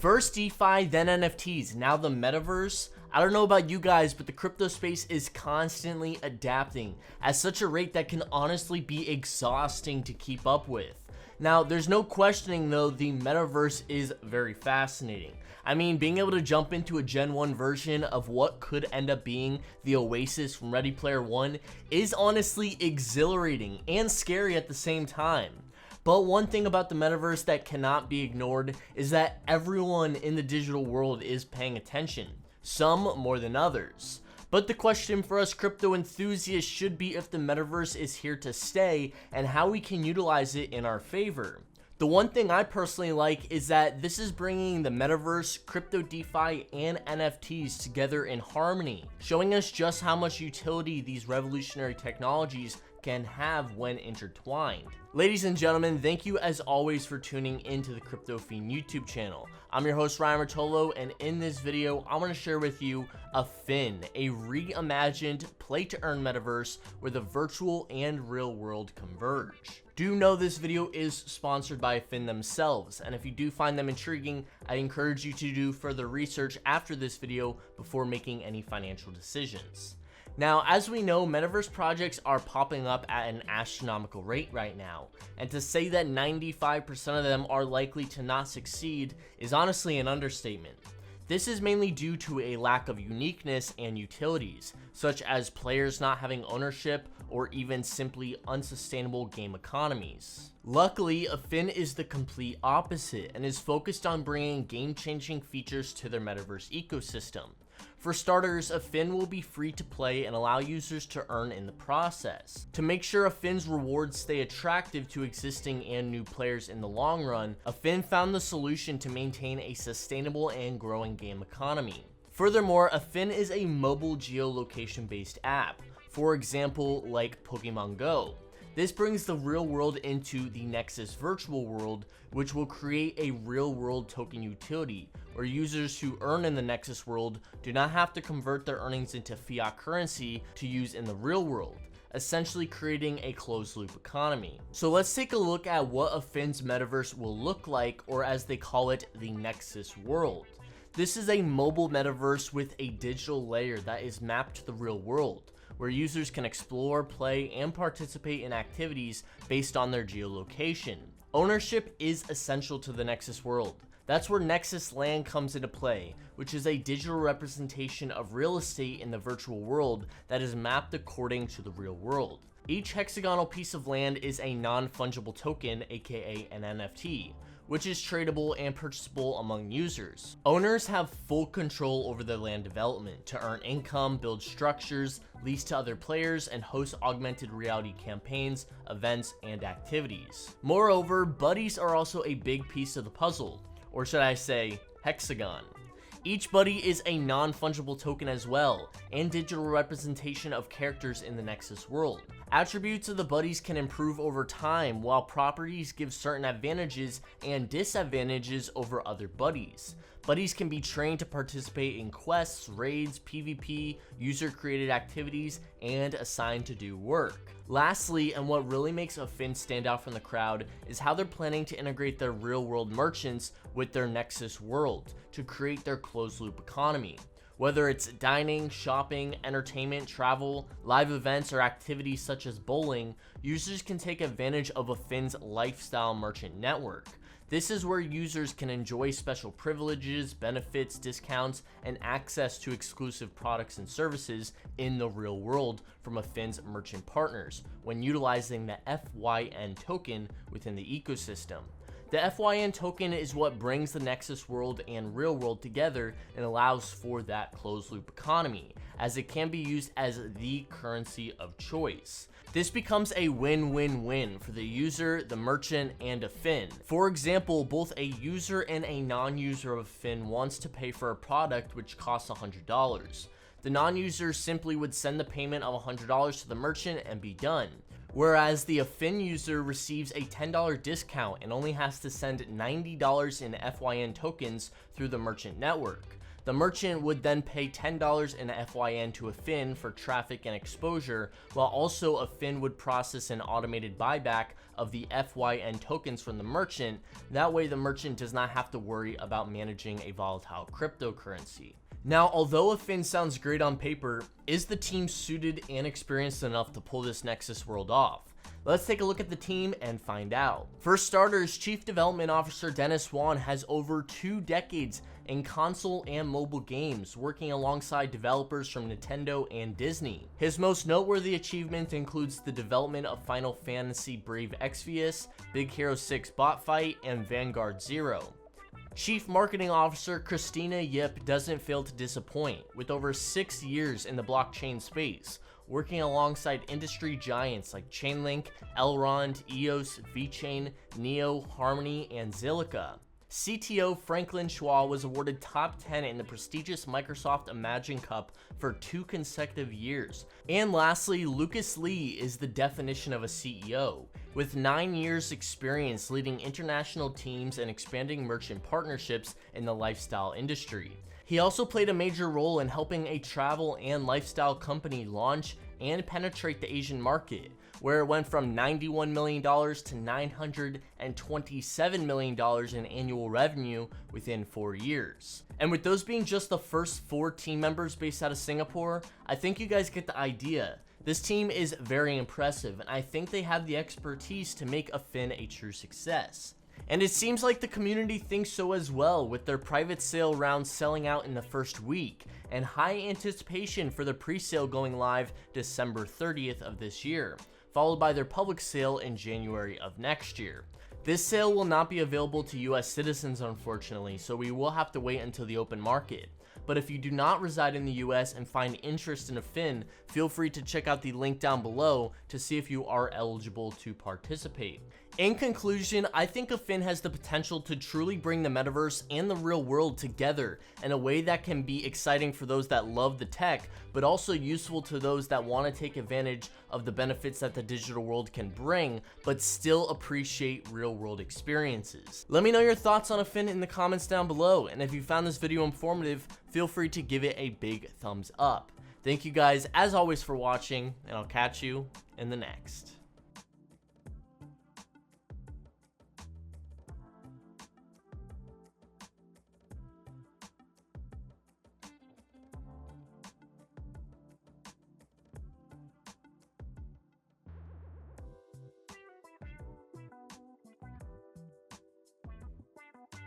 First DeFi, then NFTs, now the Metaverse. I don't know about you guys, but the crypto space is constantly adapting at such a rate that can honestly be exhausting to keep up with. Now, there's no questioning though, the Metaverse is very fascinating. I mean, being able to jump into a Gen 1 version of what could end up being the Oasis from Ready Player One is honestly exhilarating and scary at the same time. But one thing about the Metaverse that cannot be ignored is that everyone in the digital world is paying attention, some more than others. But the question for us crypto enthusiasts should be if the Metaverse is here to stay and how we can utilize it in our favor. The one thing I personally like is that this is bringing the Metaverse, crypto DeFi, and NFTs together in harmony, showing us just how much utility these revolutionary technologies can have when intertwined. Ladies and gentlemen, thank you as always for tuning into the Crypto Fiend YouTube channel. I'm your host Ryan Rotolo, and in this video, I want to share with you Affyn, a reimagined play-to-earn metaverse where the virtual and real world converge. Do know this video is sponsored by Affyn themselves, and if you do find them intriguing, I encourage you to do further research after this video before making any financial decisions. Now, as we know, Metaverse projects are popping up at an astronomical rate right now, and to say that 95% of them are likely to not succeed is honestly an understatement. This is mainly due to a lack of uniqueness and utilities, such as players not having ownership or even simply unsustainable game economies. Luckily, Affyn is the complete opposite and is focused on bringing game-changing features to their Metaverse ecosystem. For starters, Affyn will be free to play and allow users to earn in the process. To make sure Affyn's rewards stay attractive to existing and new players in the long run, Affyn found the solution to maintain a sustainable and growing game economy. Furthermore, Affyn is a mobile geolocation-based app, for example, like Pokemon Go. This brings the real world into the Nexus virtual world, which will create a real world token utility, where users who earn in the Nexus world do not have to convert their earnings into fiat currency to use in the real world, essentially creating a closed loop economy. So let's take a look at what Affyn's metaverse will look like, or as they call it, the Nexus world. This is a mobile metaverse with a digital layer that is mapped to the real world, where users can explore, play, and participate in activities based on their geolocation. Ownership is essential to the Nexus world. That's where Nexus Land comes into play, which is a digital representation of real estate in the virtual world that is mapped according to the real world. Each hexagonal piece of land is a non-fungible token, aka an NFT, which is tradable and purchasable among users. Owners have full control over their land development to earn income, build structures, lease to other players, and host augmented reality campaigns, events, and activities. Moreover, buddies are also a big piece of the puzzle, or should I say, hexagon. Each buddy is a non-fungible token as well, and digital representation of characters in the Nexus world. Attributes of the buddies can improve over time, while properties give certain advantages and disadvantages over other buddies. Buddies can be trained to participate in quests, raids, PvP, user-created activities, and assigned to do work. Lastly, and what really makes Affyn stand out from the crowd, is how they're planning to integrate their real-world merchants with their Nexus world to create their closed-loop economy. Whether it's dining, shopping, entertainment, travel, live events, or activities such as bowling, users can take advantage of Affyn's lifestyle merchant network. This is where users can enjoy special privileges, benefits, discounts, and access to exclusive products and services in the real world from Affyn's merchant partners when utilizing the FYN token within the ecosystem. The FYN token is what brings the Nexus world and real world together and allows for that closed loop economy, as it can be used as the currency of choice. This becomes a win-win-win for the user, the merchant, and Affyn. For example, both a user and a non-user of Affyn wants to pay for a product which costs $100. The non-user simply would send the payment of $100 to the merchant and be done. Whereas the Affyn user receives a $10 discount and only has to send $90 in FYN tokens through the merchant network. The merchant would then pay $10 in FYN to Affyn for traffic and exposure, while also Affyn would process an automated buyback of the FYN tokens from the merchant. That way the merchant does not have to worry about managing a volatile cryptocurrency. Now, although Affyn sounds great on paper, is the team suited and experienced enough to pull this Nexus world off? Let's take a look at the team and find out. For starters, Chief Development Officer Dennis Wan has over 2 decades in console and mobile games, working alongside developers from Nintendo and Disney. His most noteworthy achievement includes the development of Final Fantasy Brave Exvius, Big Hero 6 Bot Fight, and Vanguard Zero. Chief Marketing Officer Christina Yip doesn't fail to disappoint, with over 6 years in the blockchain space, working alongside industry giants like Chainlink, Elrond, EOS, vechain, Neo, Harmony, and Zilliqa. CTO Franklin Schwa was awarded top 10 in the prestigious Microsoft Imagine Cup for 2 consecutive years. And lastly, Lucas Lee is the definition of a CEO, with 9 years experience leading international teams and expanding merchant partnerships in the lifestyle industry. He also played a major role in helping a travel and lifestyle company launch and penetrate the Asian market, where it went from $91 million to $927 million in annual revenue within 4 years. And with those being just the first 4 team members based out of Singapore, I think you guys get the idea. This team is very impressive, and I think they have the expertise to make Affyn a true success. And it seems like the community thinks so as well, with their private sale round selling out in the first week, and high anticipation for the pre-sale going live December 30th of this year, followed by their public sale in January of next year. This sale will not be available to US citizens, unfortunately, so we will have to wait until the open market. But if you do not reside in the US and find interest in Affyn, feel free to check out the link down below to see if you are eligible to participate. In conclusion, I think Affyn has the potential to truly bring the metaverse and the real world together in a way that can be exciting for those that love the tech, but also useful to those that want to take advantage of the benefits that the digital world can bring, but still appreciate real world experiences. Let me know your thoughts on Affyn in the comments down below, and if you found this video informative, feel free to give it a big thumbs up. Thank you guys as always for watching, and I'll catch you in the next.